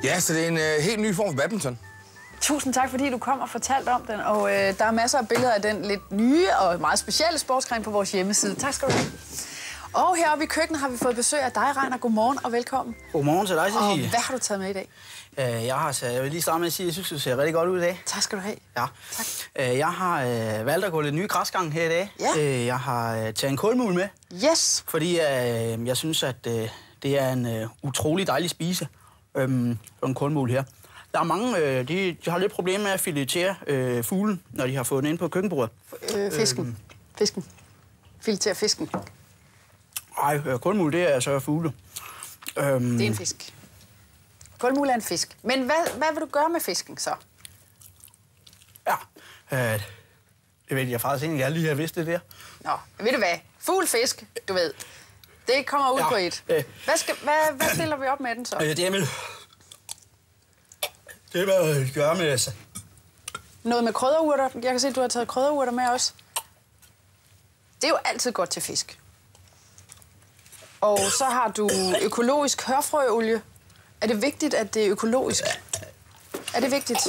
Ja, så det er en helt ny form for badminton. Tusind tak, fordi du kom og fortalte om den. Og der er masser af billeder af den lidt nye og meget specielle sportsgren på vores hjemmeside. Tak skal du have. Og heroppe i køkkenet har vi fået besøg af dig, Reiner. Godmorgen og velkommen. Godmorgen til dig, Cecilie. Og hvad har du taget med i dag? Jeg vil lige starte med at sige, at jeg synes, du ser rigtig godt ud i dag. Tak skal du have. Ja. Tak. Jeg har valgt at gå lidt nye græsgang her i dag. Ja. Jeg har taget en kålmul med. Yes. Fordi jeg synes, at det er en utrolig dejlig spise. En kålmul her. Der er mange, de har lidt problemer med at filetere fuglen, når de har fået den ind på køkkenbordet. Fisken. Fisken. Filetere fisken. Nej, kålmul, det er altså fugle. Det er en fisk. Kålmul er en fisk. Men hvad vil du gøre med fisken så? Ja, det ved jeg faktisk ikke. Jeg lige har vidst det der. Nå, ved du hvad? Fugl, fisk, du ved. Det kommer ud på et. Hvad stiller vi op med den så? Det vil gøre med altså. Noget med krydderurter. Jeg kan se, at du har taget krydderurter med også. Det er jo altid godt til fisk. Og så har du økologisk hørfrøolie. Er det vigtigt, at det er økologisk? Er det vigtigt?